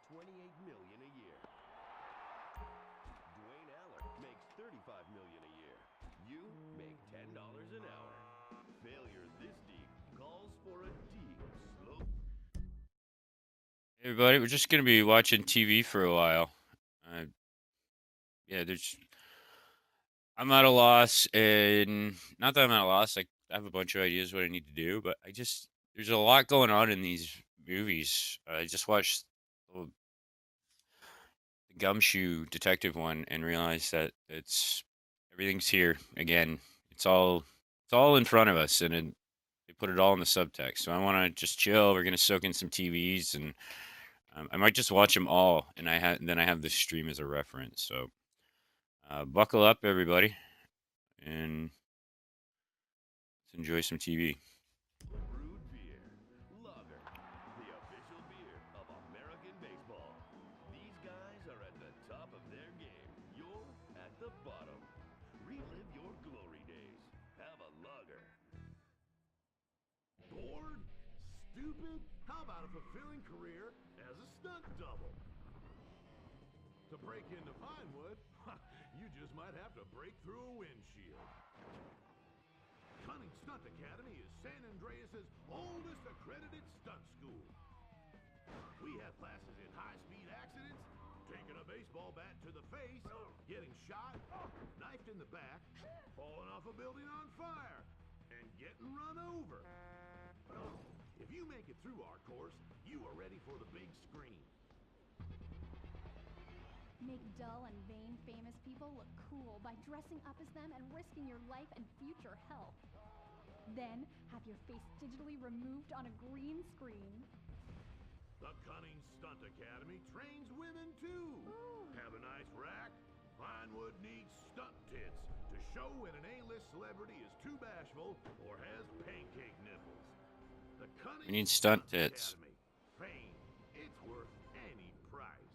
$28 million a year. Dwayne Aller makes $35 million a year. You make $10 an hour. Failure this deep calls for a deep, slow. Hey everybody, we're just gonna be watching TV for a while. Uh, yeah, I'm at a loss, and not that I'm at a loss. Like, I have a bunch of ideas what I need to do, but there's a lot going on in these movies. I just watched the Gumshoe Detective one and realized that everything's here again. It's all in front of us, and they put it all in the subtext. So I want to just chill. We're gonna soak in some TVs, and I might just watch them all, and then I have this stream as a reference. So buckle up, everybody, and let's enjoy some TV. Brewed beer, Lager, the official beer of American baseball. These guys are at the top of their game. You're at the bottom. Relive your glory days. Have a lager. Bored? Stupid? How about a fulfilling career as a stunt double? To break into Vinewood, you just might have to break through a windshield. Cunning Stunt Academy is San Andreas' oldest accredited stunt school. We have classes in high-speed accidents, taking a baseball bat to the face, getting shot, knifed in the back, falling off a building on fire, and getting run over. If you make it through our course, you are ready for the big screen. Make dull and vain famous people look cool by dressing up as them and risking your life and future health. Then, have your face digitally removed on a green screen. The Cunning Stunt Academy trains women too. Ooh. Have a nice rack? Vinewood needs stunt tits to show when an A-list celebrity is too bashful or has pancake nipples. The Cunning We need stunt tits. Academy. Fame. It's worth any price.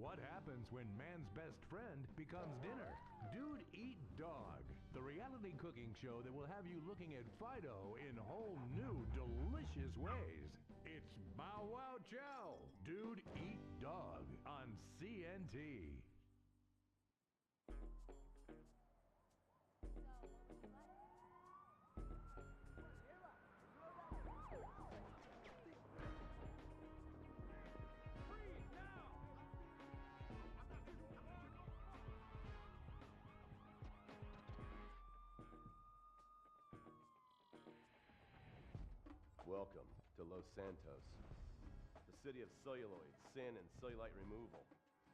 What happens when man's best friend becomes dinner? Dude Eat Dog, the reality cooking show that will have you looking at Fido in whole new, delicious ways. It's Bow Wow Chow, Dude Eat Dog on CNT. Welcome to Los Santos, the city of celluloid, sin, and cellulite removal.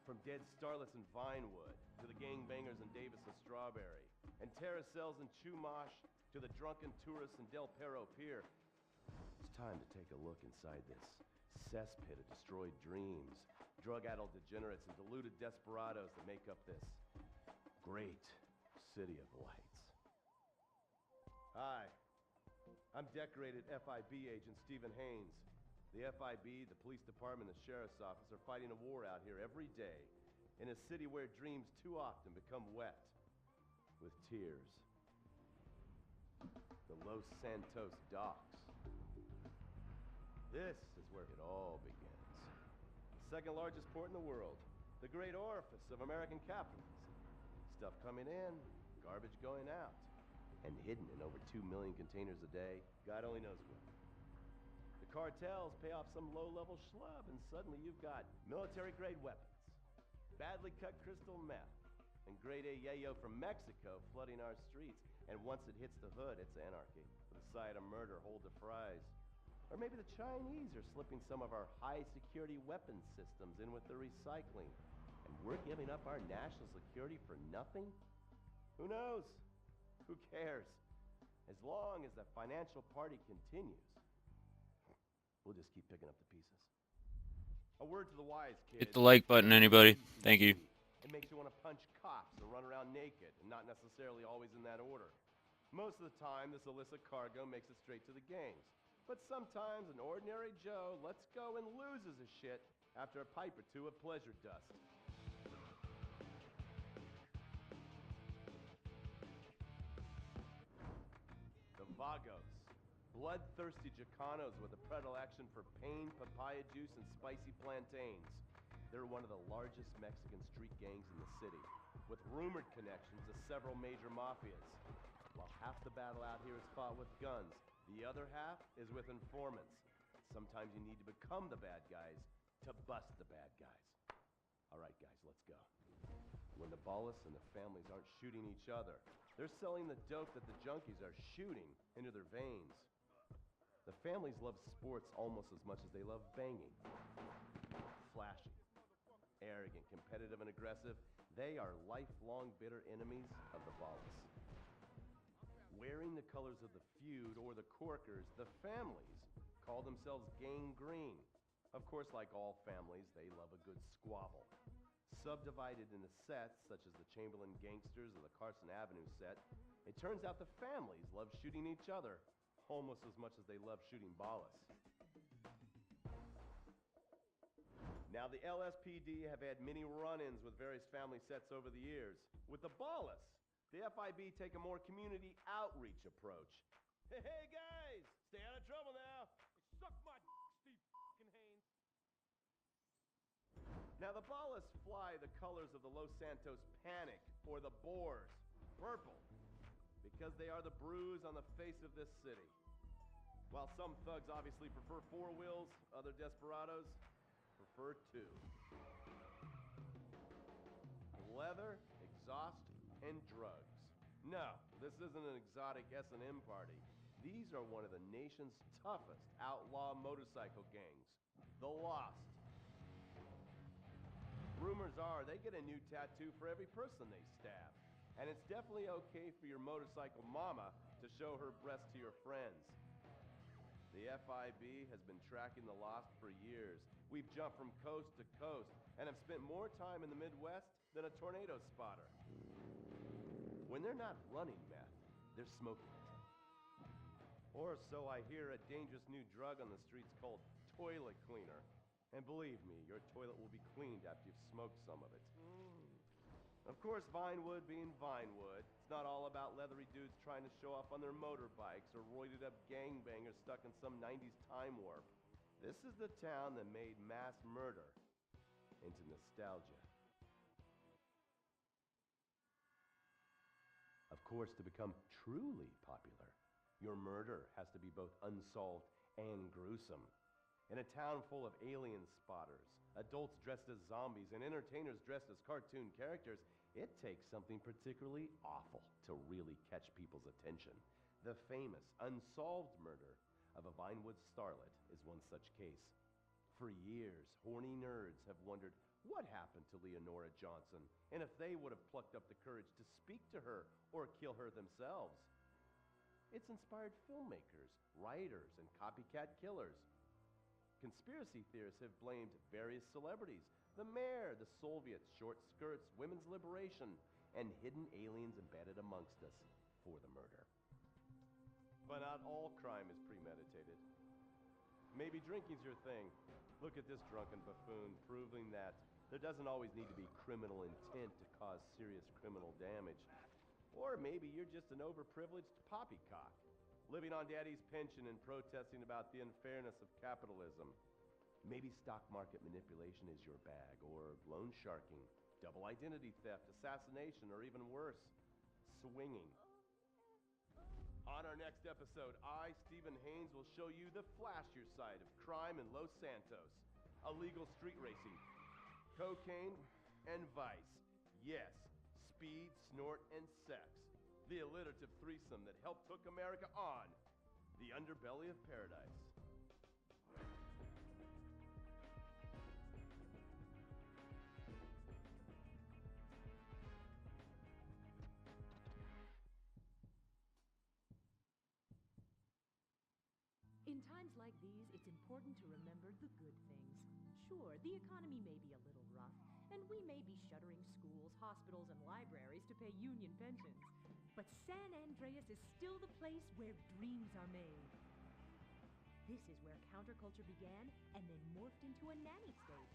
From dead starlets in Vinewood, to the gangbangers in Davis and Strawberry, and terracels in Chumash, to the drunken tourists in Del Perro Pier. It's time to take a look inside this cesspit of destroyed dreams, drug-addled degenerates, and deluded desperados that make up this great city of lights. Hi. I'm decorated FIB agent Stephen Haynes. The FIB, the police department, and the sheriff's office are fighting a war out here every day in a city where dreams too often become wet with tears. The Los Santos docks. This is where it all begins. The second largest port in the world. The great orifice of American capitalism. Stuff coming in, garbage going out. And hidden in over 2 million containers a day, God only knows where. The cartels pay off some low-level schlub, and suddenly you've got military-grade weapons, badly cut crystal meth, and grade A yayo from Mexico flooding our streets. And once it hits the hood, it's anarchy, with a side of murder hold to fries. Or maybe the Chinese are slipping some of our high-security weapons systems in with the recycling, and we're giving up our national security for nothing? Who knows? Who cares? As long as the financial party continues, we'll just keep picking up the pieces. A word to the wise, kids. Hit the like button, anybody. Thank you. It makes you want to punch cops or run around naked, and not necessarily always in that order. Most of the time, this illicit cargo makes it straight to the gangs. But sometimes an ordinary Joe lets go and loses his shit after a pipe or two of pleasure dust. The Vagos, Bloodthirsty Chicanos with a predilection for pain, papaya juice, and spicy plantains. They're one of the largest Mexican street gangs in the city, with rumored connections to several major mafias. While half the battle out here is fought with guns, the other half is with informants. Sometimes you need to become the bad guys to bust the bad guys. All right, guys, let's go. When the Ballas and the families aren't shooting each other, they're selling the dope that the junkies are shooting into their veins. The families love sports almost as much as they love banging. Flashy, arrogant, competitive, and aggressive, they are lifelong bitter enemies of the Ballas. Wearing the colors of the feud or the Corkers, the families call themselves Gang Green. Of course, like all families, they love a good squabble. Subdivided into sets, such as the Chamberlain Gangsters or the Carson Avenue set, it turns out the families love shooting each other almost as much as they love shooting Ballas. Now, the LSPD have had many run-ins with various family sets over the years. With the Ballas, the FIB take a more community outreach approach. Hey guys, stay out of trouble now. Suck my Steve fucking Haynes. Now the Ballas fly the colors of the Los Santos Panic or the Boers, purple, because they are the bruise on the face of this city. While some thugs obviously prefer four wheels, other desperados prefer two. Leather, exhaust, and drugs. No, this isn't an exotic S&M party. These are one of the nation's toughest outlaw motorcycle gangs, the Lost. Rumors are they get a new tattoo for every person they stab. And it's definitely okay for your motorcycle mama to show her breast to your friends. The FIB has been tracking the Lost for years. We've jumped from coast to coast and have spent more time in the Midwest than a tornado spotter. When they're not running meth, they're smoking it. Or so I hear, a dangerous new drug on the streets called toilet cleaner. And believe me, your toilet will be cleaned after you've smoked some of it. Of course, Vinewood being Vinewood, it's not all about leathery dudes trying to show off on their motorbikes or roided up gangbangers stuck in some 90s time warp. This is the town that made mass murder into nostalgia. Of course, to become truly popular, your murder has to be both unsolved and gruesome. In a town full of alien spotters, adults dressed as zombies, and entertainers dressed as cartoon characters, it takes something particularly awful to really catch people's attention. The famous, unsolved murder of a Vinewood starlet is one such case. For years, horny nerds have wondered what happened to Leonora Johnson, and if they would have plucked up the courage to speak to her or kill her themselves. It's inspired filmmakers, writers, and copycat killers. Conspiracy theorists have blamed various celebrities, the mayor, the Soviets, short skirts, women's liberation, and hidden aliens embedded amongst us for the murder. But not all crime is premeditated. Maybe drinking's your thing. Look at this drunken buffoon, proving that there doesn't always need to be criminal intent to cause serious criminal damage. Or maybe you're just an overprivileged poppycock, living on daddy's pension and protesting about the unfairness of capitalism. Maybe stock market manipulation is your bag, or loan sharking, double identity theft, assassination, or even worse, swinging. On our next episode, I, Stephen Haynes, will show you the flashier side of crime in Los Santos. Illegal street racing, cocaine, and vice. Yes, speed, snort, and sex. The alliterative threesome that helped hook America on the underbelly of paradise. In times like these, it's important to remember the good things. Sure, the economy may be a little rough, and we may be shuttering schools, hospitals, and libraries to pay union pensions. But San Andreas is still the place where dreams are made. This is where counterculture began and then morphed into a nanny state.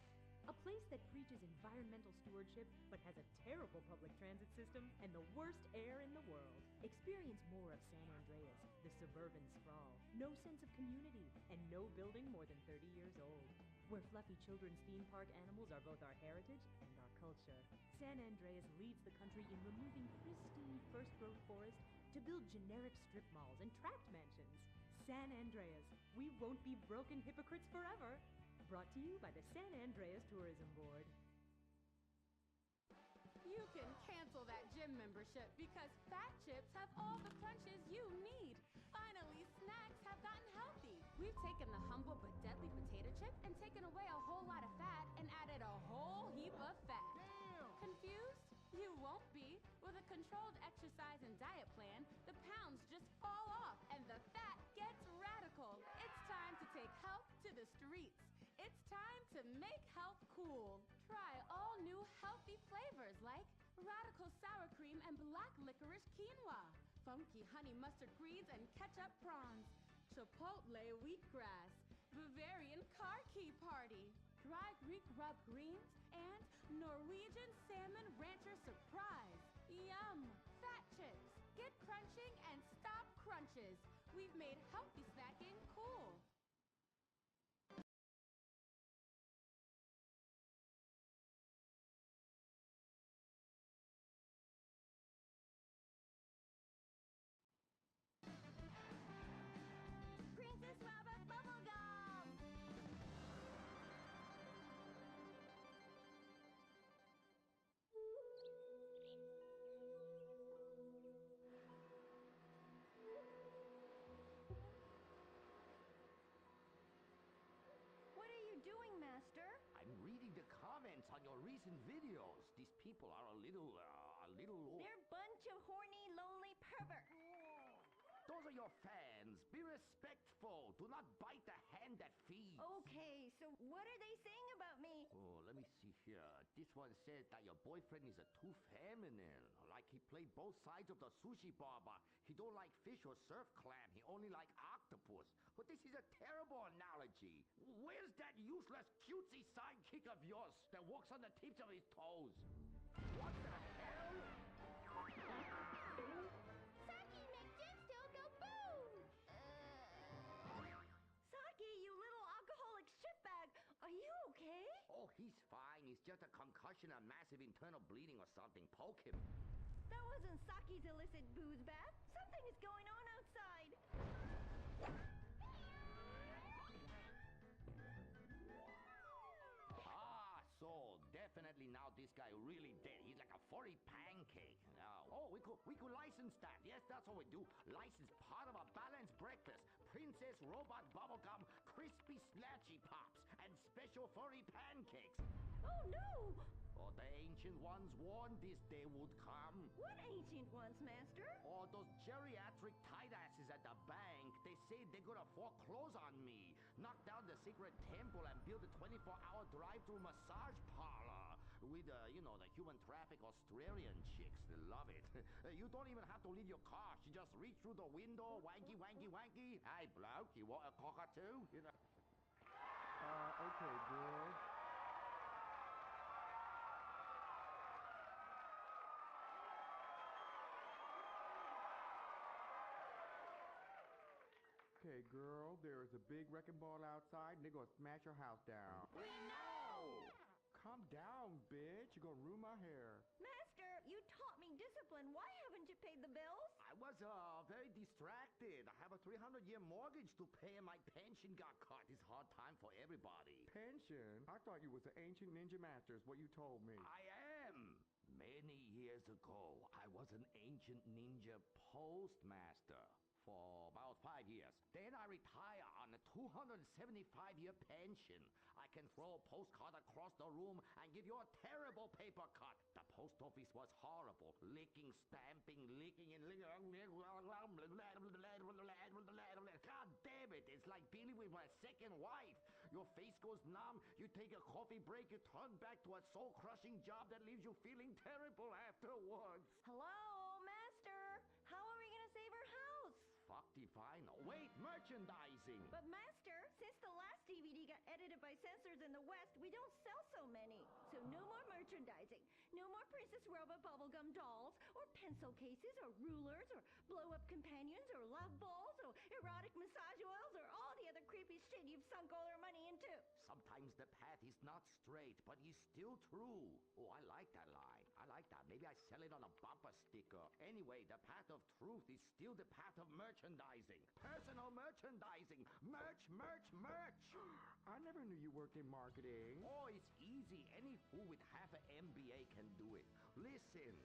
A place that preaches environmental stewardship but has a terrible public transit system and the worst air in the world. Experience more of San Andreas, the suburban sprawl. No sense of community and no building more than 30 years old. Where fluffy children's theme park animals are both our heritage and our culture. San Andreas leads the country in removing pristine first-growth forest to build generic strip malls and tract mansions. San Andreas, we won't be broken hypocrites forever. Brought to you by the San Andreas Tourism Board. You can cancel that gym membership because Fat Chips have all the crunches you need. Finally, snacks have gotten healthy. We've taken the humble but deadly potato chip and taken away a whole lot of fat and added a whole heap of fat. Damn! Confused? You won't be. With a controlled exercise and diet plan, the pounds just fall off and the fat gets radical. It's time to take health to the streets. It's time to make health cool. Try all new healthy flavors like radical sour cream and black licorice quinoa, funky honey mustard greens and ketchup prawns, chipotle wheatgrass, Bavarian car key party, dry Greek rub greens, and Norwegian salmon rancher surprise. Yum! Fat Chips. Get crunching and stop crunches. We've made healthy snacking cool. Princess Rabbit Bubblegum! What are you doing, Master? I'm reading the comments on your recent videos. These people are a little. They're a bunch of horny, lonely perverts. Those are your fans. Be respectful. Do not bite the hand that feeds. Okay, so what are they saying about me? Oh, let me see here. This one said that your boyfriend is too feminine. Like he played both sides of the sushi bar, but he don't like fish or surf clam. He only like octopus. But this is a terrible analogy. Where's that useless cutesy sidekick of yours that walks on the tips of his toes? What the hell? Saki makes Jim still go boom! Saki, you little alcoholic shitbag, are you okay? Oh, he's fine. It's just a concussion and massive internal bleeding or something. Poke him. That wasn't Saki's illicit booze bath. Something is going on outside. So definitely now this guy really dead. He's like a furry pancake. Oh, we could license that. Yes, that's what we do. License part of a balanced breakfast. Princess Robot Bubblegum, Crispy Snatchy Pops, and special furry pancakes. Oh no! Oh, the ancient ones warned this day would come. What ancient ones, Master? Oh, those geriatric tight asses at the bank. They say they're gonna foreclose on me, knock down the secret temple, and build a 24-hour drive-through massage parlor with, the human traffic Australian chicks. They love it. You don't even have to leave your car. She just reach through the window, wanky, wanky, wanky. Hey, bloke, you want a cockatoo? Okay, girl. Okay, girl, there's a big wrecking ball outside and they're gonna smash your house down. We know! Calm down, bitch. You're gonna ruin my hair. Master, you taught me discipline. Why haven't you paid the bills? I was very distracted. I have a 300-year mortgage to pay and my pension got cut. It's hard time for everybody. Pension? I thought you was an ancient ninja master is what you told me. I am. Many years ago, I was an ancient ninja postmaster for about 5 years. Then I retire on a 275-year pension. I can throw a postcard across the room and give you a terrible paper cut. The post office was horrible. Licking, stamping, licking, and licking. God damn it, it's like dealing with my second wife. Your face goes numb, you take a coffee break, you turn back to a soul-crushing job that leaves you feeling terrible afterwards. Hello, Master. How are we gonna save our house? Fuck define. Wait, merchandising. But Master, since the last DVD got edited edited by censors in the West, we don't sell so many. So no more merchandising. No more Princess Robot bubblegum dolls, or pencil cases, or rulers, or blow-up companions, or love balls, or erotic massage oils, or all the other creepy shit you've sunk all our money into. Sometimes the path is not straight, but is still true. Oh, I like that line. I like that. Maybe I sell it on a bumper sticker. Anyway, the path of truth is still the path of merchandising. Personal merchandising. Merch, merch, merch. I never knew you worked in marketing. Oh, it's easy. Any fool with half an MBA can do it. Listen,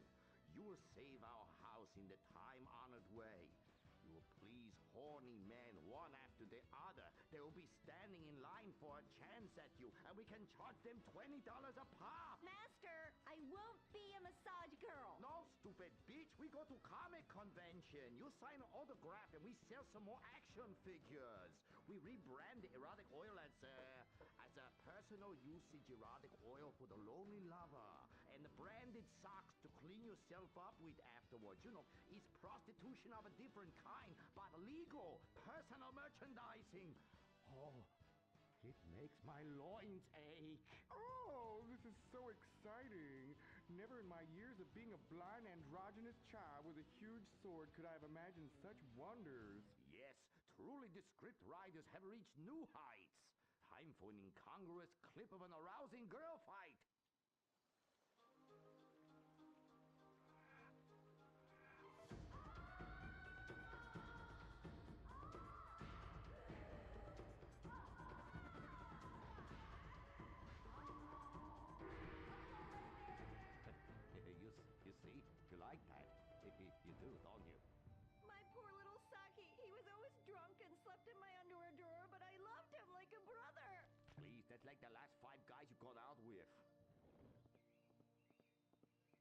you will save our house in the time-honored way. You will please horny men one after the other. They will be standing in line for a chance at you, and we can charge them $20 a pop. Master, I won't be a massage girl. No, stupid bitch. We go to comic convention. You sign an autograph, and we sell some more action figures. We rebrand the erotic oil as a personal usage erotic oil for the lonely lover, and the branded socks to clean yourself up with afterwards. You know, it's prostitution of a different kind, but legal. Personal merchandising. Oh, it makes my loins ache. Oh, this is so exciting. Never in my years of being a blind androgynous child with a huge sword could I have imagined such wonders. Yes, truly the script writers have reached new heights. Time for an incongruous clip of an arousing girl fight. You see? You like that? You do, don't you? My poor little Saki. He was always drunk and slept in my underwear drawer, but I loved him like a brother. Please, that's like the last 5 guys you gone out with.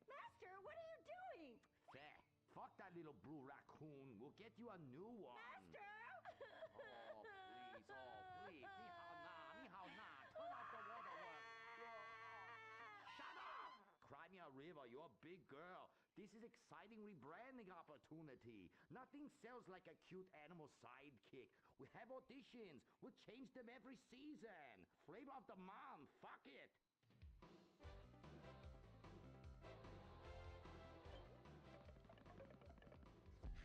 Master, what are you doing? Fair. Fuck that little blue raccoon. We'll get you a new one. Master! Oh, please. Oh, please. Ni hao na. Ni hao na. Turn off the waterworks. Shut up! Cry me a river. You're a big girl. This is exciting rebranding opportunity. Nothing sells like a cute animal sidekick. We have auditions. We'll change them every season. Flavor of the month. Fuck it.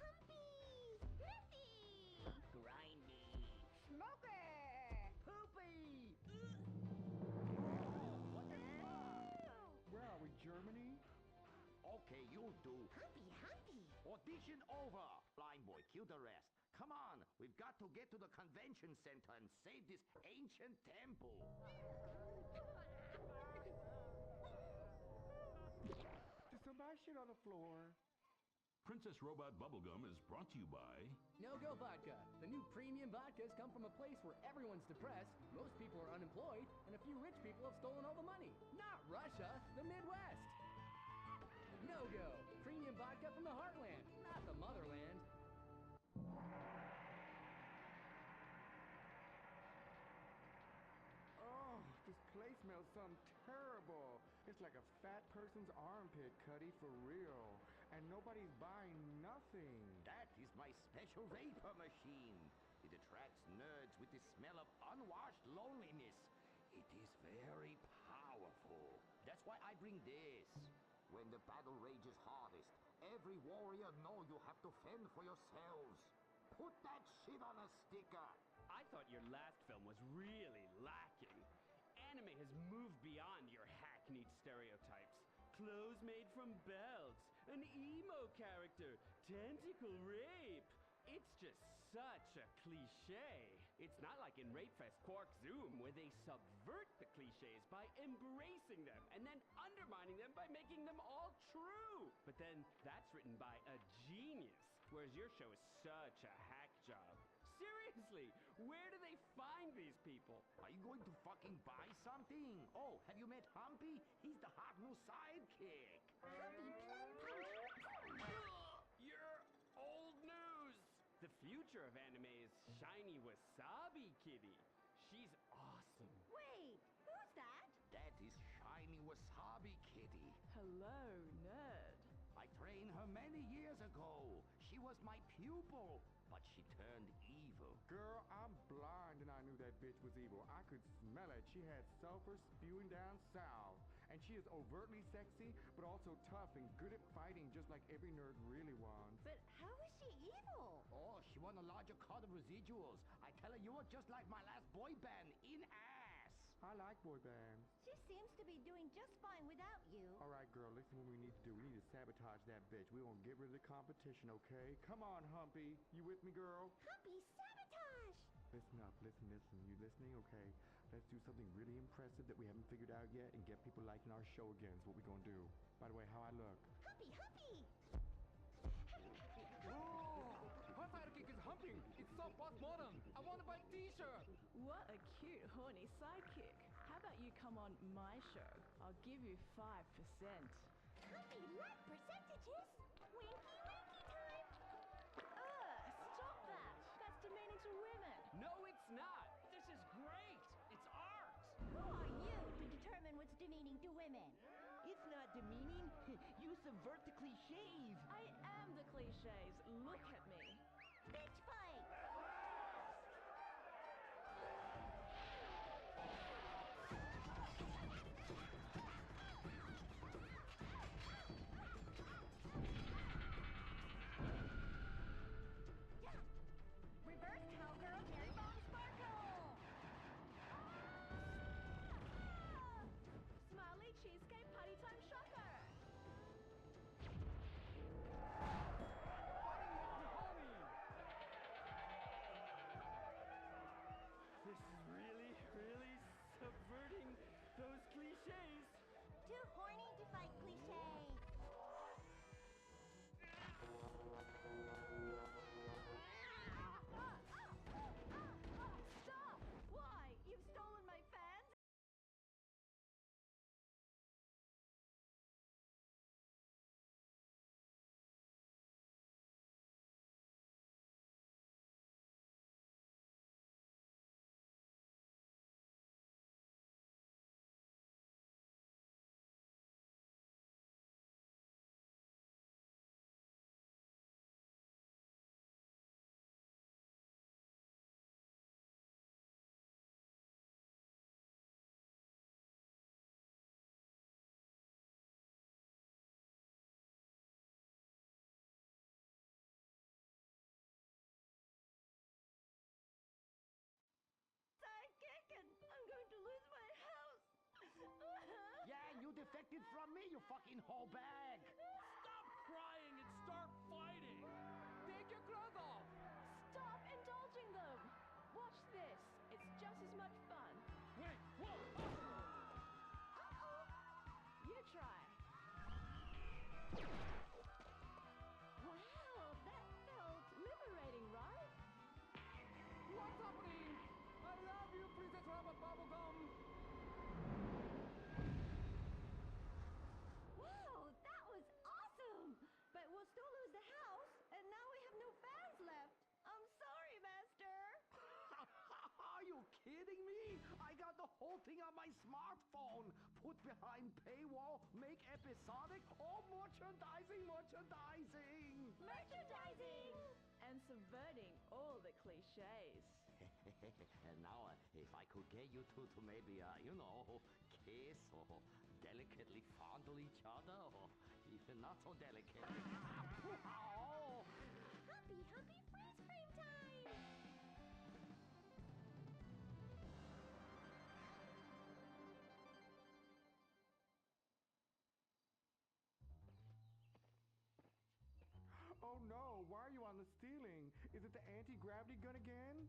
Humpy! Messy! Grindy. Smoky! Poopy. Where are we, Germany? Okay, you'll do. Humpy, humpy! Audition over. Blind boy, kill the rest. Come on, we've got to get to the convention center and save this ancient temple. Did somebody shit on the floor? Princess Robot Bubblegum is brought to you by No-Go Vodka. The new premium vodkas come from a place where everyone's depressed, most people are unemployed, and a few rich people have stolen all the money. Not Russia, the Midwest. No-Go. Premium vodka from the heartland, not the motherland. Oh, this place smells something terrible. It's like a fat person's armpit, Cuddy, for real. And nobody's buying nothing. That is my special vapor machine. It attracts nerds with the smell of unwashed loneliness. It is very powerful. That's why I bring this. When the battle rages hardest, every warrior know you have to fend for yourselves. Put that shit on a sticker. I thought your last film was really lacking. Anime has moved beyond your hackneyed stereotypes. Clothes made from belts, an emo character, tentacle rape. It's just such a cliche. It's not like in Rape Fest Quark Zoom, where they subvert the cliches by embracing them and then undermining them by making them all true. But then that's written by a genius, whereas your show is such a hack job. Seriously, where do they find these people? Are you going to fucking buy something? Oh, have you met Humpy? He's the hot new sidekick. Humpy Plum Punch! You're old news! The future of anime is shiny wasabi kitty. She's awesome. Wait, who's that? That is shiny wasabi kitty. Hello, nerd. I trained her many years ago. She was my pupil, but she turned evil. Girl, I'm blind and I knew that bitch was evil. I could smell it. She had sulfur spewing down south. And she is overtly sexy, but also tough and good at fighting, just like every nerd really wants. But how is she evil? Oh, she won a larger cut of residuals. I tell her you were just like my last boy band, in ass. I like boy bands. She seems to be doing just fine without you. All right, girl, listen what we need to do. We need to sabotage that bitch. We won't get rid of the competition, okay? Come on, Humpy. You with me, girl? Humpy, sabotage! Listen up, listen. You listening? Okay. Let's do something really impressive that we haven't figured out yet and get people liking our show again is what we're gonna do. By the way, how I look? Humpy, Humpy! Oh, her sidekick is humping. It's so postmodern. I want to buy a t-shirt. What a cute, horny sidekick. How about you come on my show? I'll give you 5%. Humpy, like percentages? Winky, winky time! Stop that. That's demeaning to women. No, it's not. This is great. It's art. Who are you to determine what's demeaning to women? It's not demeaning. You subvert the cliches. I am the cliches. Look at me. Bitch fight! Reverse cowgirl, cherry bomb sparkle! Smiley cheesecake party time shopper. This is really, really subverting those cliches. Too horny to fight cliches. Stop! Why? You've stolen my fans? I'm going to lose my house. Yeah, you defected from me, you fucking whole bag. Stop crying and start fighting. Take your clothes off. Stop indulging them. Watch this. It's just as much fun. Wait, whoa! You try. Wow, that felt liberating, right? What's happening? I love you, Princess Rubber Bubblegum. Wow, that was awesome! But we'll still lose the house, and now we have no fans left. I'm sorry, Master. Are you kidding me? I got the whole thing on my smartphone. Put behind paywall, make episodic, all merchandising. Merchandising! And subverting all the cliches. And now, if I could get you two to maybe, kiss or delicately fondle each other, or even not so delicate. Oh. Humpy, Humpy, freeze frame time! Oh no, why are you on the ceiling? Is it the anti-gravity gun again?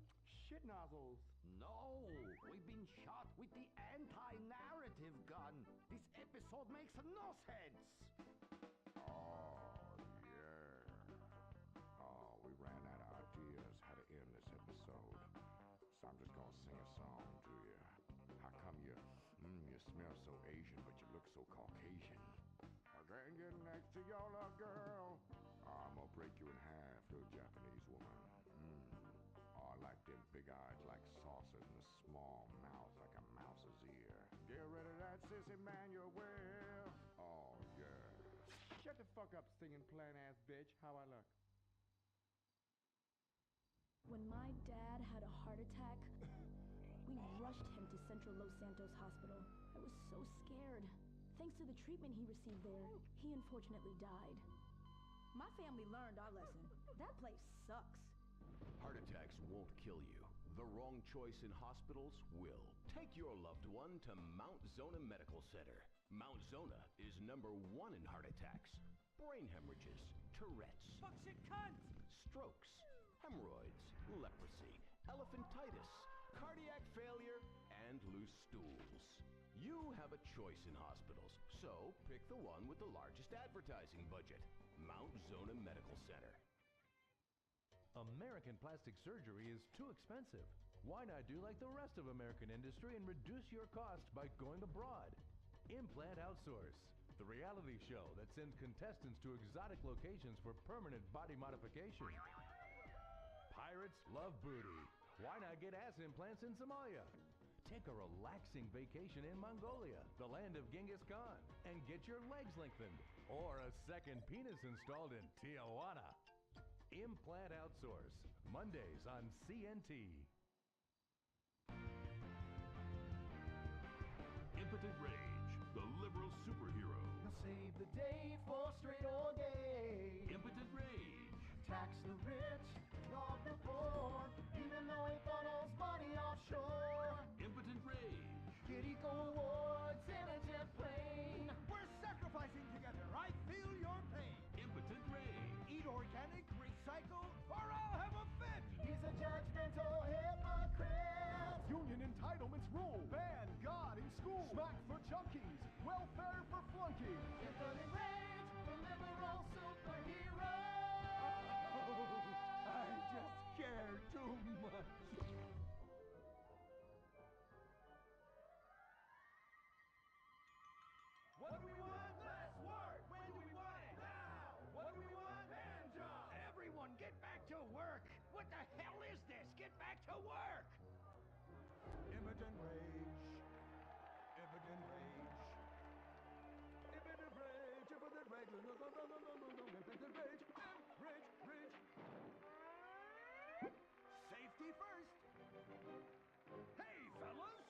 Shit nozzles. No, we've been shot with the anti-narrative gun. This episode makes no sense. Oh, yeah. Oh, we ran out of ideas how to end this episode. So I'm just gonna sing a song to you. How come you smell so Asian, but you look so Caucasian? I can't get next to your love, girl. I'm gonna break you in half, little Japanese woman. Oh, I like them big eyes like saucers and a small mouth like a mouse's ear. Get rid of that sissy Manuel. Oh, yeah. Shut the fuck up, singing plan-ass bitch. How I look? When my dad had a heart attack, rushed him to Central Los Santos Hospital. I was so scared. Thanks to the treatment he received there, he unfortunately died. My family learned our lesson. That place sucks. Heart attacks won't kill you. The wrong choice in hospitals will. Take your loved one to Mount Zona Medical Center. Mount Zona is #1 in heart attacks, brain hemorrhages, Tourette's, toxic cunt, strokes, hemorrhoids, leprosy, elephantitis, cardiac failure, and loose stools. You have a choice in hospitals, so pick the one with the largest advertising budget. Mount Zona Medical Center. American plastic surgery is too expensive. Why not do like the rest of American industry and reduce your cost by going abroad? Implant Outsource, the reality show that sends contestants to exotic locations for permanent body modification. Pirates love booty. Why not get ass implants in Somalia? Take a relaxing vacation in Mongolia, the land of Genghis Khan, and get your legs lengthened. Or a second penis installed in Tijuana. Implant Outsource, Mondays on CNT. Impotent Rage, the liberal superhero. He'll save the day for straight or gay. Impotent Rage. Tax the rich, rob the poor, even though he funnels money offshore. Impotent Rage. Kid Eco Awards in a jet plane. We're sacrificing together, I feel your pain. Impotent Rage. Eat organic, recycle, or I'll have a fit. He's a judgmental hypocrite. Union entitlements rule. Ban God in school. Smack for junkies. Welfare for flunkies. Impotent Rage, the liberal superhero. I just care too much. What do we want? Less work. When do we want it? Now. What do we want? Hand job. Everyone get back to work. What the hell is this? Get back to work. Impotent Rage. Impotent Rage. Impotent Rage. Impotent Rage. No, no, no, no, no, no, no. Impotent Rage. Rage. Rage. Safety first. Hey, fellas.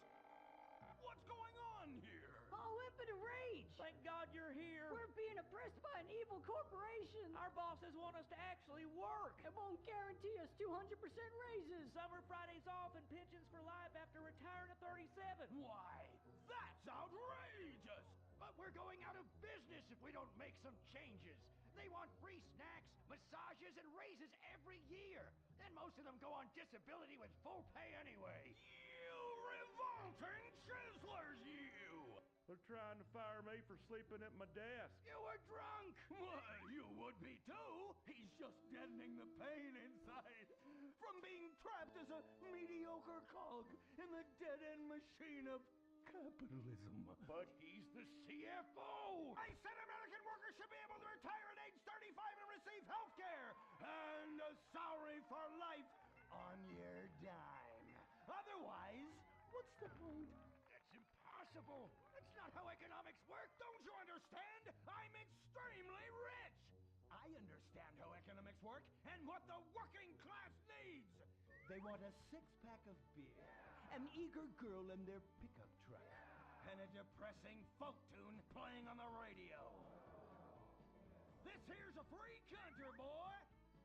What's going on here? Oh, Impotent Rage! Thank God you're here. We're being oppressed by an evil corporation. Our bosses want us to actually work. It won't guarantee us 200% raises. Summer Fridays off and pensions for life after retiring at 37. Why? That's outrageous! But we're going out of business if we don't make some changes. They want free snacks, massages, and raises every year. And most of them go on disability with full pay anyway. You revolting chiselers, you! They're trying to fire me for sleeping at my desk. You were drunk! Why, you would be too! He's just deadening the pain inside from being trapped as a mediocre cog in the dead-end machine of capitalism. But he's the CFO! I said American workers should be able to retire at age 35 and receive health care! And a salary for life on your dime. Otherwise, what's the point? That's impossible! That's not how economics work, don't you understand? I'm extremely rich! I understand how economics work and what the working class needs! They want a six-pack of beer, an eager girl in their pickup truck, and a depressing folk tune playing on the radio. This here's a free country, boy!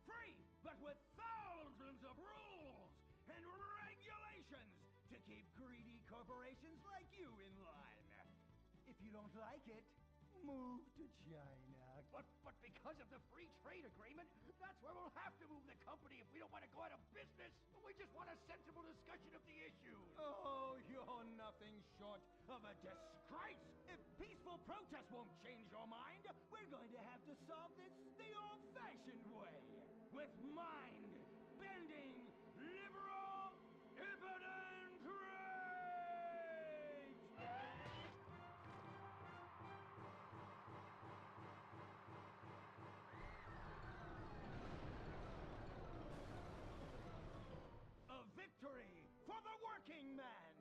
Free, but with thousands of rules and regulations to keep greedy corporations like you in line. If you don't like it, move to China. But because of the free trade agreement, that's where we'll have to move the company if we don't want to go out of business. We just want a sensible discussion of the issues. Oh, you're nothing short of a disgrace. If peaceful protest won't change your mind, we're going to have to solve this the old-fashioned way. With mind-bending, liberal, impotent rage! A victory for the working man!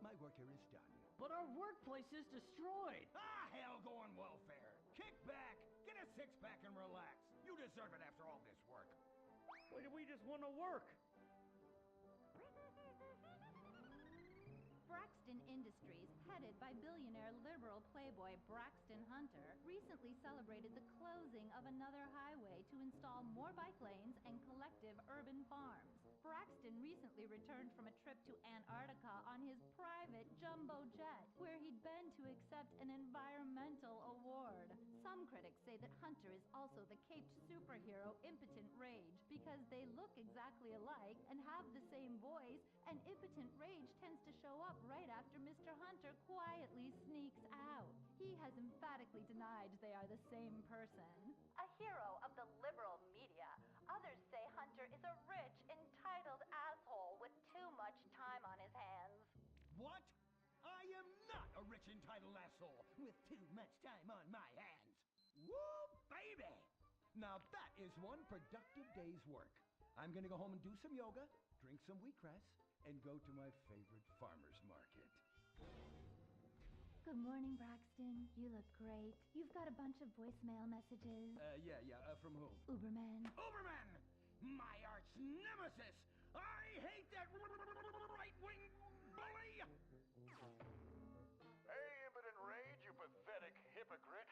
My work here is done. But our workplace is destroyed. Ah, hell, go on welfare. Kick back, get a six-pack and relax. You deserve it after all this work. We just want to work. Industries, headed by billionaire liberal playboy Braxton Hunter, recently celebrated the closing of another highway to install more bike lanes and collective urban farms. Braxton recently returned from a trip to Antarctica on his private jumbo jet, where he'd been to accept an environmental award. Some critics say that Hunter is also the caped superhero Impotent Rage because they look exactly alike and have the same voice, and Impotent Rage tends to show up right after Mr. Hunter quietly sneaks out. He has emphatically denied they are the same person. A hero of the liberal media, others say Hunter is a rich, entitled asshole with too much time on his hands. What? I am not a rich, entitled asshole with too much time on my hands. Woo, baby! Now that is one productive day's work. I'm gonna go home and do some yoga, drink some wheatgrass, and go to my favorite farmer's market. Good morning, Braxton. You look great. You've got a bunch of voicemail messages. From whom? Uberman. Uberman! My arch nemesis! I hate that right-wing bully! Hey, Impotent Rage, you pathetic hypocrite.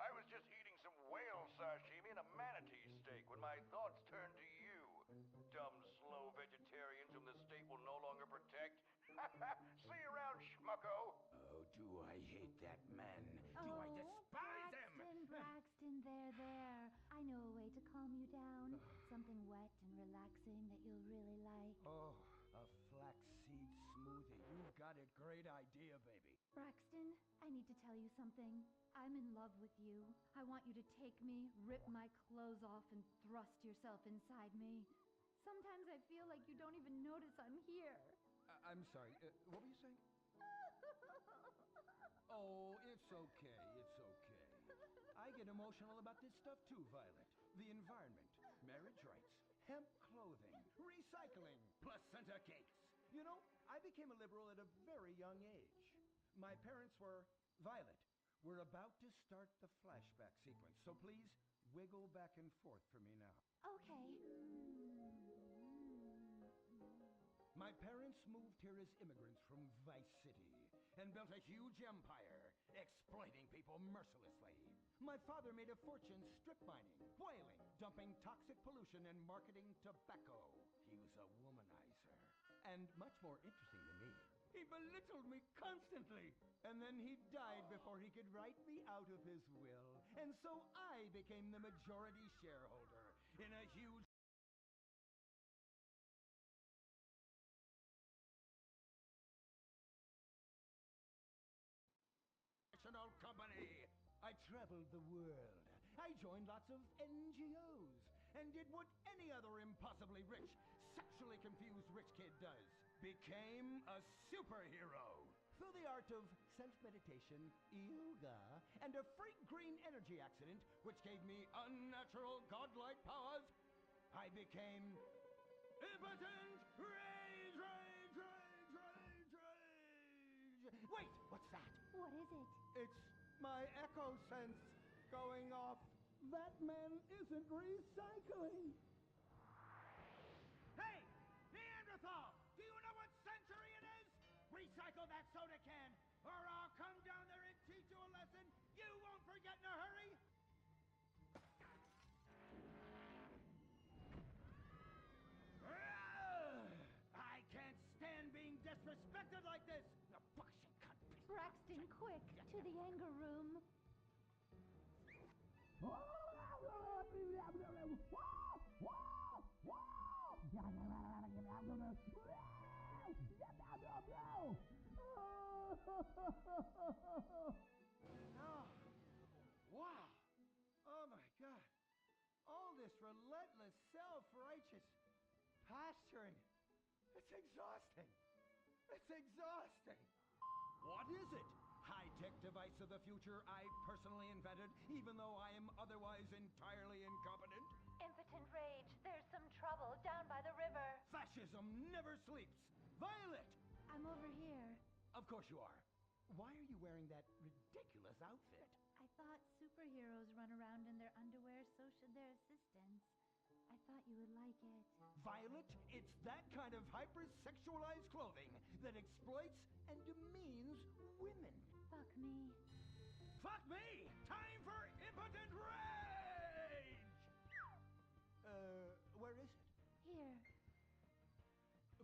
I was just eating some whale sashimi and a manatee steak when my thoughts turned to you. Dumb, slow vegetarians whom the state will no longer protect. See you around, schmucko. Oh, do I hate that man. Do I despise him. Braxton, there. I know a way to calm you down. Something wet and relaxing that you'll really like. Oh, a flaxseed smoothie. You got a great idea, baby. Braxton, I need to tell you something. I'm in love with you. I want you to take me, rip my clothes off, and thrust yourself inside me. Sometimes I feel like you don't even notice I'm here. I'm sorry, what were you saying? Oh, it's okay, it's okay. I get emotional about this stuff too, Violet. The environment, marriage rights, hemp clothing, recycling, placenta cakes. You know, I became a liberal at a very young age. My parents were... Violet, we're about to start the flashback sequence, so please wiggle back and forth for me now. Okay. My parents moved here as immigrants from Vice City and built a huge empire, exploiting people mercilessly. My father made a fortune strip mining, whaling, dumping toxic pollution, and marketing tobacco. He was a womanizer. And much more interesting than me, he belittled me constantly. And then he died before he could write me out of his will. And so I became the majority shareholder in a huge company. I traveled the world. I joined lots of NGOs and did what any other impossibly rich, sexually confused rich kid does. Became a superhero. Through the art of self-meditation, yoga, and a freak green energy accident, which gave me unnatural godlike powers, I became Impotent Rage! Wait, what's that? What is it? It's my echo sense going off. That man isn't recycling. Hey, Neanderthal! Do you know what century it is? Recycle that soda can, or I'll come down there and teach you a lesson you won't forget in a hurry! I can't stand being disrespected like this! Now, bullshit, cunt. Braxton, quick, to the anger room. Wow! Oh my God! All this relentless, self-righteous posturing. It's exhausting. It's exhausting. What is it? High-tech device of the future I personally invented, even though I am otherwise entirely incompetent? Impotent Rage, there's some trouble down by the river. Fascism never sleeps. Violet! I'm over here. Of course you are. Why are you wearing that ridiculous outfit? I thought superheroes run around in their underwear, so should their assistants. I thought you would like it. Violet, it's that kind of hypersexualized clothing that exploits and demeans Fuck me! Time for impotent rage! Where is it? Here.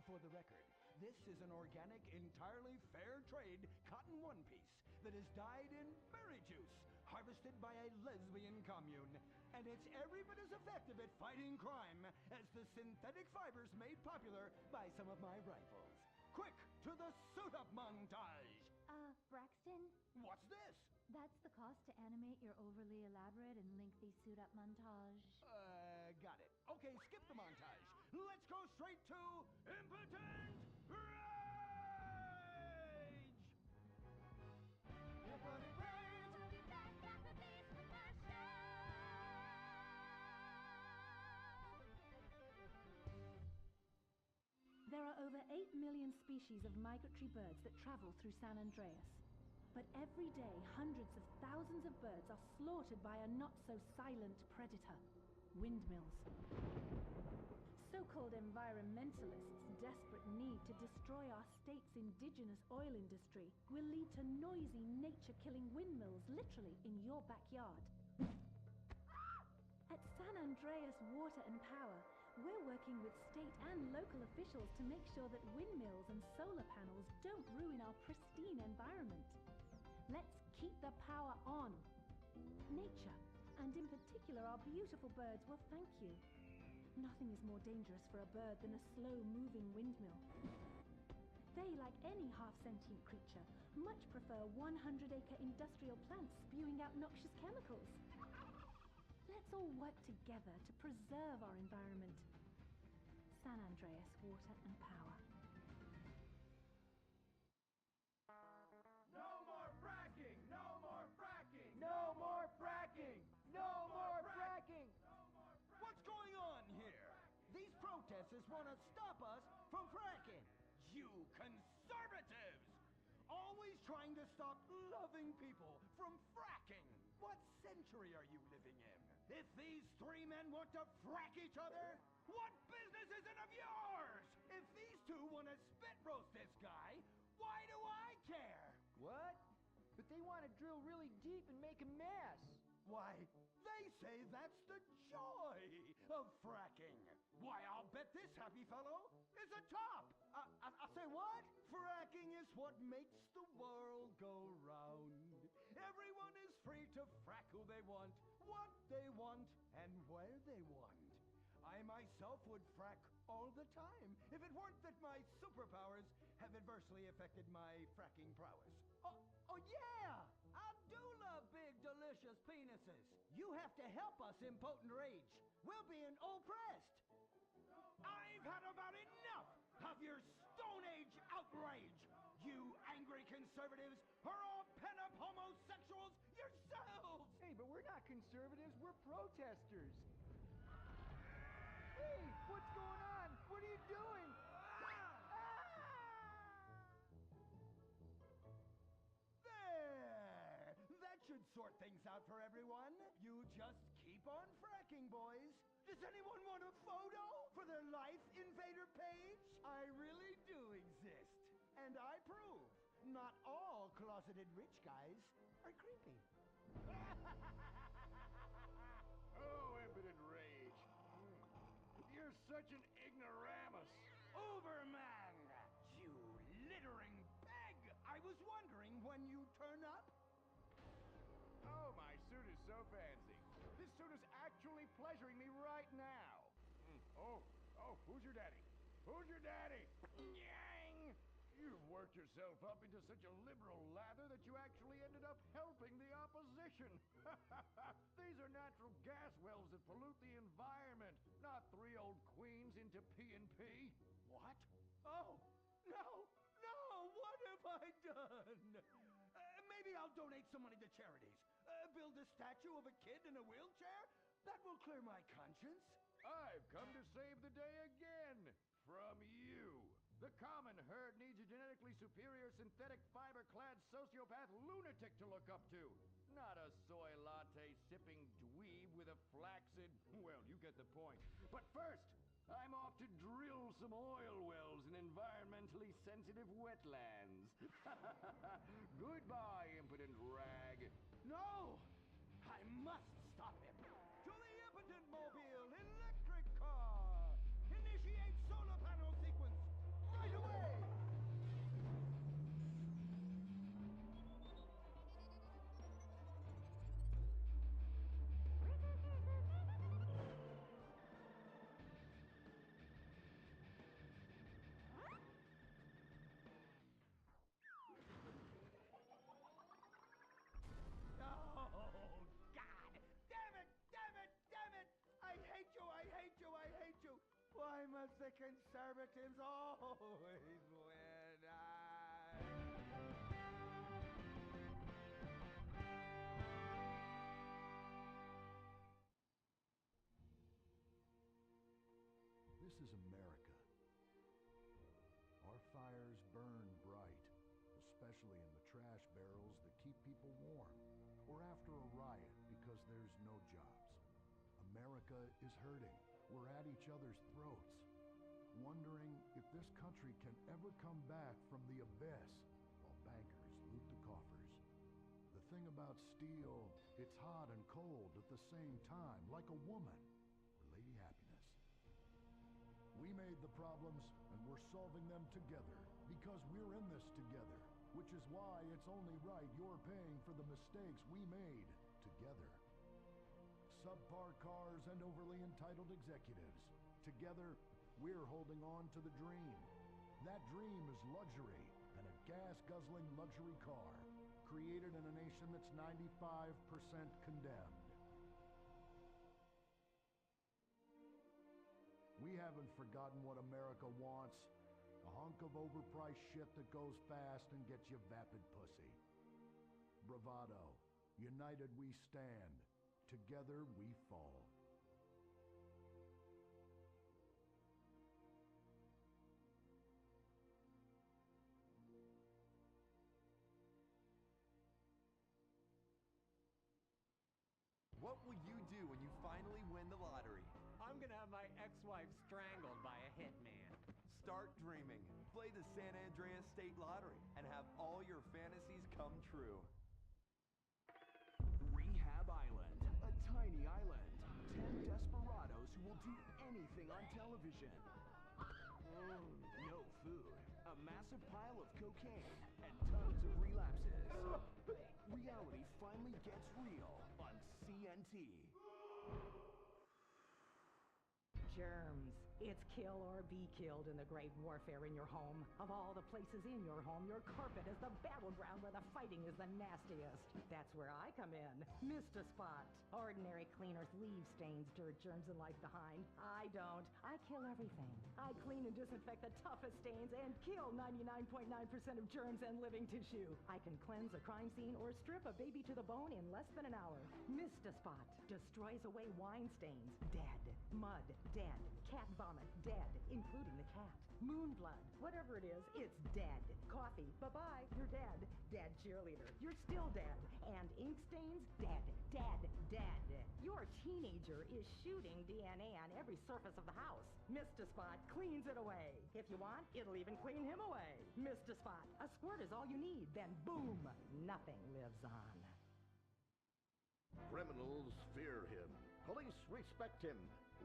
For the record, this is an organic, entirely fair trade cotton one piece that is dyed in berry juice, harvested by a lesbian commune. And it's every bit as effective at fighting crime as the synthetic fibers made popular by some of my rivals. Quick, to the suit-up montage! Braxton? What's this? That's the cost to animate your overly elaborate and lengthy suit-up montage. Got it. Okay, skip the montage. Let's go straight to impotent rage! Impotent rage! There are over 8 million species of migratory birds that travel through San Andreas. But every day, hundreds of thousands of birds are slaughtered by a not-so-silent predator, windmills. So-called environmentalists' desperate need to destroy our state's indigenous oil industry will lead to noisy, nature-killing windmills literally in your backyard. At San Andreas Water and Power, we're working with state and local officials to make sure that windmills and solar panels don't ruin our pristine environment. Let's keep the power on. Nature, and in particular our beautiful birds, will thank you. Nothing is more dangerous for a bird than a slow-moving windmill. They, like any half-sentient creature, much prefer 100-acre industrial plants spewing out noxious chemicals. Let's all work together to preserve our environment. San Andreas Water and Power. No more fracking! No more fracking! No more fracking! No more fracking! What's going on here? These protesters want to stop us from fracking. You conservatives! Always trying to stop loving people from fracking. What century are you living in? If these three men want to frack each other, what business is it of yours? If these two want to spit roast this guy, why do I care? What? But they want to drill really deep and make a mess. Why, they say that's the joy of fracking. Why, I'll bet this happy fellow is a top. I say what? Fracking is what makes the world go round. Everyone is free to frack who they want, what they want, and where they want. I myself would frack all the time if it weren't that my superpowers have adversely affected my fracking prowess. Oh yeah! I do love big, delicious penises. You have to help us, impotent rage. We're being oppressed. I've had about enough of your Stone Age outrage. You angry conservatives are all pent-up homosexuals yourselves. Hey, but we're not conservatives, we're protesters. Hey, what's going on? What are you doing? There! That should sort things out for everyone. You just keep on fracking, boys. Does anyone want a photo for their Life Invader page? I really do exist. And I prove not all closeted rich guys are creepy. Oh, impotent rage. You're such an ignoramus. Overman! You littering bag! I was wondering when you'd turn up. Oh, my suit is so fancy. This suit is actually pleasuring me right now. Oh, who's your daddy? Who's your daddy? Yang! You've worked yourself up into such a liberal lather that you actually ended up helping the opposition. These are natural gas wells that pollute the environment, not three old queens into P&P. What? Oh, no, what have I done? Maybe I'll donate some money to charities. Build a statue of a kid in a wheelchair? That will clear my conscience. I've come to save the day again. From you. The common herd needs a genetically superior synthetic fiber-clad sociopath lunatic to look up to. Not a soy latte sipping dweeb with a flaccid... Well, you get the point. But first, I'm off to drill some oil wells in environmentally sensitive wetlands. Goodbye, impotent rag. No! I must stop him! To the impotent mobile electric car! Initiate solar panel sequence right away! Oh, God! Damn it! Damn it! Damn it! I hate you! I hate you! I hate you! Why must the conservatives always win? This is America. Our fires burn bright, especially in the trash barrels that keep people warm, or after a riot because there's no jobs. America is hurting. We're at each other's throats, wondering if this country can ever come back from the abyss while bankers loot the coffers. The thing about steel, it's hot and cold at the same time, like a woman or Lady Happiness. We made the problems, and we're solving them together, because we're in this together, which is why it's only right you're paying for the mistakes we made together. Subpar cars and overly entitled executives. Together, we're holding on to the dream. That dream is luxury, and a gas-guzzling luxury car, created in a nation that's 95% condemned. We haven't forgotten what America wants. A hunk of overpriced shit that goes fast and gets you vapid pussy. Bravado. United we stand. Together we fall. What will you do when you finally win the lottery? I'm gonna have my ex-wife strangled by a hitman. Start dreaming. Play the San Andreas State Lottery and have all your fantasies come true. Rehab Island, a tiny island. 10 desperados who will do anything on television. No food, a massive pile of cocaine, and tons of relapses. Reality finally gets real on CNT. Germs. It's kill or be killed in the great warfare in your home. Of all the places in your home, your carpet is the battleground where the fighting is the nastiest. That's where I come in. Mr. Spot. Ordinary cleaners leave stains, dirt, germs, and life behind. I don't. I kill everything. I clean and disinfect the toughest stains and kill 99.9% of germs and living tissue. I can cleanse a crime scene or strip a baby to the bone in less than an hour. Mr. Spot destroys away wine stains. Dead. Mud. Dead. Cat vomit, dead, including the cat. Moon blood, whatever it is, it's dead. Coffee, bye-bye, you're dead. Dead cheerleader, you're still dead. And ink stains, dead, dead, dead. Your teenager is shooting DNA on every surface of the house. Mr. Spot cleans it away. If you want, it'll even clean him away. Mr. Spot, a squirt is all you need, then boom, nothing lives on. Criminals fear him. Police respect him.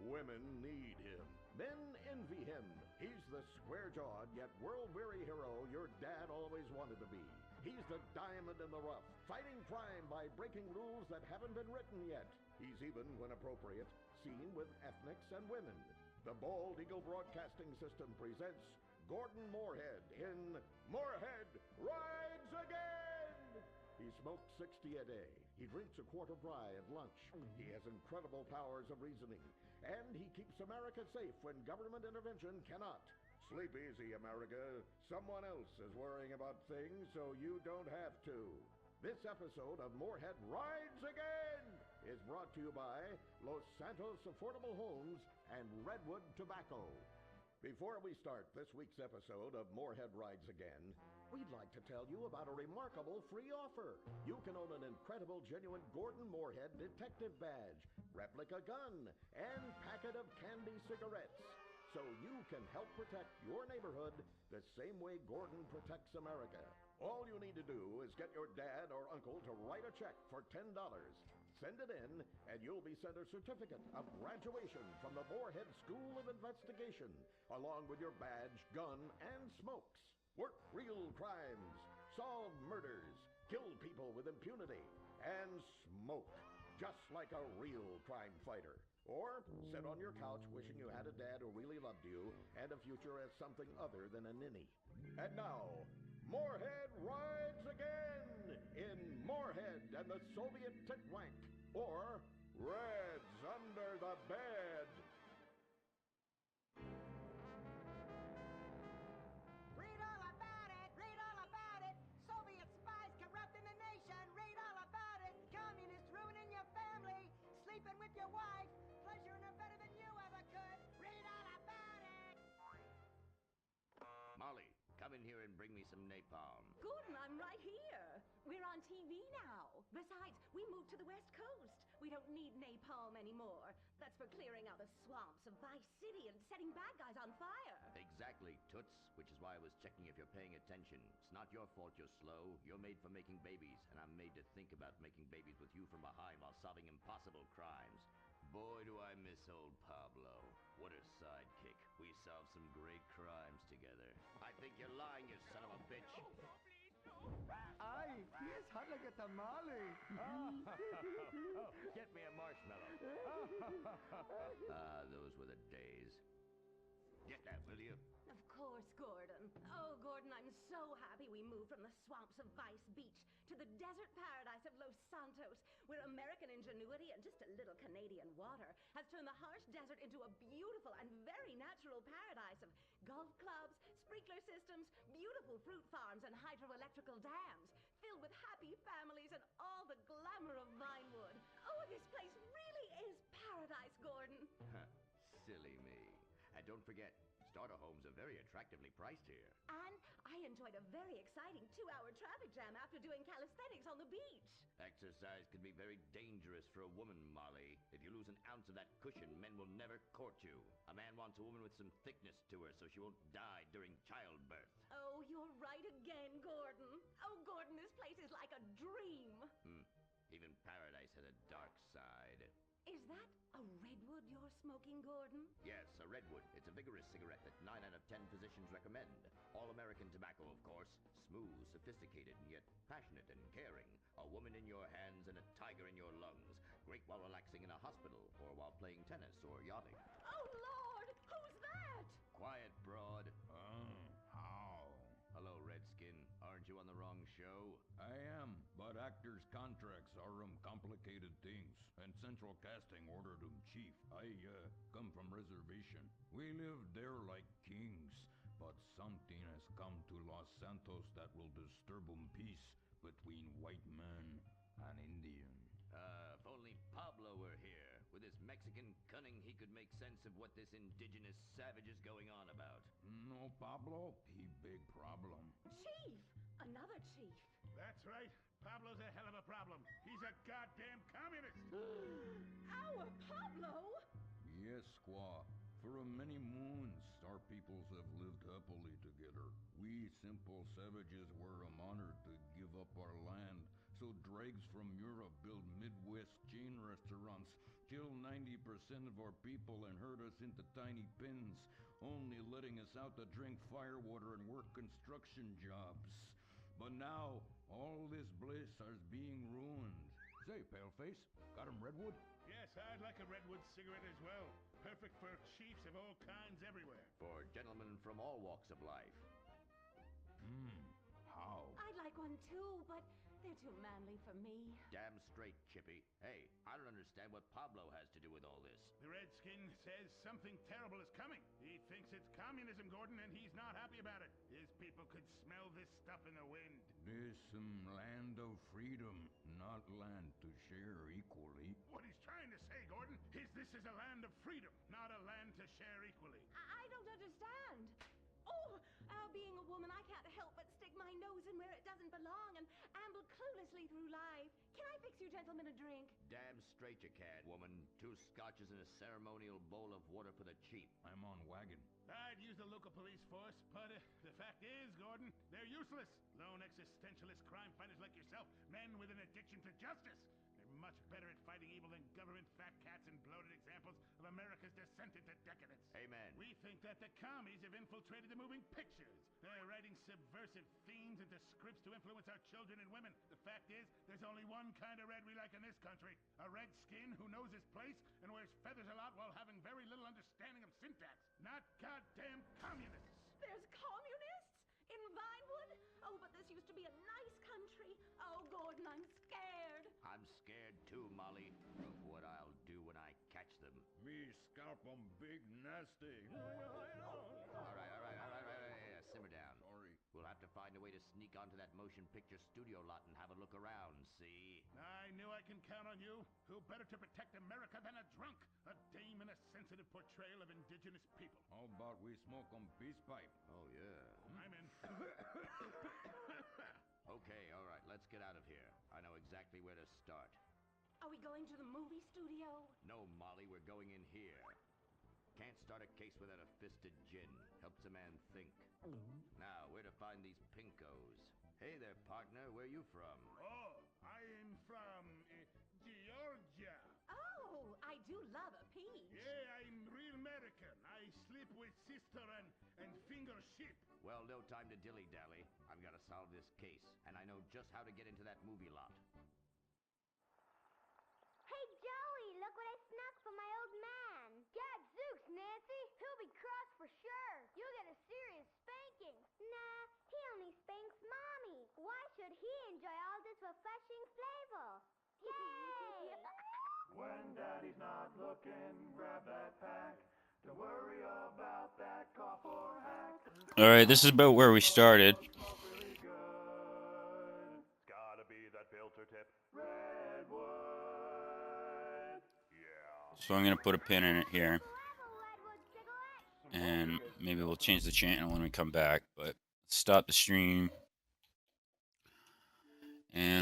Women need him. Men envy him. He's the square-jawed yet world-weary hero your dad always wanted to be. He's the diamond in the rough, fighting crime by breaking rules that haven't been written yet. He's even, when appropriate, seen with ethnics and women. The Bald Eagle Broadcasting System presents Gordon Moorhead in Moorhead Rides Again! He smokes 60 a day. He drinks a quart of rye at lunch. He has incredible powers of reasoning. And he keeps America safe when government intervention cannot. Sleep easy, America. Someone else is worrying about things, so you don't have to. This episode of Moorhead Rides Again is brought to you by Los Santos Affordable Homes and Redwood Tobacco. Before we start this week's episode of Moorhead Rides Again, we'd like to tell you about a remarkable free offer. You can own an incredible, genuine Gordon Moorhead detective badge, replica gun, and packet of candy cigarettes, so you can help protect your neighborhood the same way Gordon protects America. All you need to do is get your dad or uncle to write a check for $10. Send it in, and you'll be sent a certificate of graduation from the Moorhead School of Investigation, along with your badge, gun, and smokes. Work real crimes, solve murders, kill people with impunity, and smoke, just like a real crime fighter. Or sit on your couch wishing you had a dad who really loved you and a future as something other than a ninny. And now, Moorhead rides again in Moorhead and the Soviet Titwank, or Reds Under the Bed. Read all about it! Read all about it! Soviet spies corrupting the nation! Read all about it! Communists ruining your family! Sleeping with your wife! Pleasuring her better than you ever could! Read all about it! Molly, come in here and bring me some napalm. Gordon, I'm right here. We're on TV now. Besides, we moved to the West Coast. We don't need napalm anymore. That's for clearing out the swamps of Vice City and setting bad guys on fire. Exactly, Toots, which is why I was checking if you're paying attention. It's not your fault you're slow. You're made for making babies, and I'm made to think about making babies with you from behind while solving impossible crimes. Boy, do I miss old Pablo. What a sidekick. We solved some great crimes together. I think you're lying, you son of a bitch. Ay, he's hot like a tamale. Get me a marshmallow. Those were the days. Get that, will you? Of course, Gordon. Oh, Gordon, I'm so happy we moved from the swamps of Vice Beach to the desert paradise of Los Santos, where American ingenuity and just a little Canadian water has turned the harsh desert into a beautiful and very natural paradise of golf clubs, sprinkler systems, beautiful fruit farms, and hydroelectrical dams, filled with happy families and all the glamour of Vinewood. Oh, this place really is paradise, Gordon. Silly me. And don't forget, starter homes are very attractively priced here. And I enjoyed a very exciting 2-hour traffic jam after doing calisthenics on the beach. Exercise can be very dangerous for a woman, Molly. If you lose an ounce of that cushion, men will never court you. A man wants a woman with some thickness to her so she won't die during childbirth. Oh, you're right again, Gordon. Oh, Gordon, this place is like a dream. Even paradise has a dark side. Is that a redwood you're smoking, Gordon? Yes, a redwood. It's a vigorous cigarette that 9 out of 10 physicians recommend. All-American tobacco, of course. Smooth, sophisticated, and yet passionate and caring. A woman in your hands and a tiger in your lungs. Great while relaxing in a hospital or while playing tennis or yachting. Oh, Lord! Who's that? Quiet, broad. How? Hello, Redskin. Aren't you on the wrong show? I am, but actors' contracts are complicated things, and Central Casting ordered chief. I come from reservation. We live there like kings, but something has come to Los Santos that will disturb peace between white man and Indian. If only Pablo were here. With his Mexican cunning, he could make sense of what this indigenous savage is going on about. No, Pablo, he big problem. Chief! Another chief. That's right. Pablo's a hell of a problem. He's a goddamn communist. Our Pablo? Yes, squaw. For many moons, our peoples have lived happily together. We simple savages were honored to give up our land, so dregs from Europe build Midwest chain restaurants, kill 90% of our people and herd us into tiny pens, only letting us out to drink firewater and work construction jobs. But now, all this bliss is being ruined. Say, Paleface, got him redwood? Yes, I'd like a redwood cigarette as well. Perfect for chiefs of all kinds everywhere. For gentlemen from all walks of life. How? I'd like one too, but they're too manly for me. Damn straight, Chippy. Hey, I don't understand what Pablo has to do with all this. The Redskin says something terrible is coming. He thinks it's communism, Gordon, and he's not happy about it. His people could smell this stuff in the wind. This land of freedom, not land to share equally. What he's trying to say, Gordon, is this is a land of freedom, not a land to share equally. I don't understand. Oh, being a woman, I can't help but stick my nose in where it doesn't belong and amble cluelessly through life. Can I fix you gentlemen a drink. Damn straight you can, woman. 2 scotches and a ceremonial bowl of water for the chief. I'm on wagon. I'd use the local police force, but the fact is, Gordon, they're useless. Lone existentialist crime fighters like yourself, men with an addiction to justice. They're much better at fighting evil than government fat cats and bloated examples of America's descent into decadence. Amen. We think that the commies have infiltrated the moving pictures. They're writing subversive themes into scripts to influence our children and women. The fact is, there's only one kind of red we like in this country. A redskin who knows his place and wears feathers a lot while having very little understanding of syntax. Not goddamn communists. There's communists? In Vinewood? Oh, but this used to be a nice country. Oh, Gordon, I'm scared. I'm scared too, Molly, of what I'll do when I catch them. Me scalp 'em big nasty. All right. Simmer down. Sorry. We'll have to find a way to sneak onto that motion picture studio lot and have a look around, see? I knew I can count on you. Who better to protect America than a drunk? A dame in a sensitive portrayal of indigenous people. How about we smoke 'em peace pipe? Oh, yeah. I'm in. Okay, all right, let's get out of here. I know exactly where to start. Are we going to the movie studio? No, Molly, we're going in here. Can't start a case without a fisted gin. Helps a man think. Now, where to find these pinkos? Hey there, partner, where you from? Oh, I'm from Georgia. Oh, I do love a peach. Yeah, I'm real American. I sleep with sister and finger ship. Well, no time to dilly-dally. I've got to solve this case, and I know just how to get into that movie lot. Hey, Joey, look what I snuck from my old man. Gadzooks, Nancy. He'll be cross for sure. You'll get a serious spanking. Nah, he only spanks Mommy. Why should he enjoy all this refreshing flavor? Yay! When Daddy's not looking, grab that pack. Don't worry about that cough or hack. All right, this is about where we started. Really good. It's gotta be that filter tip. Redwood. Yeah. So I'm going to put a pin in it here. And maybe we'll change the channel when we come back. But stop the stream. And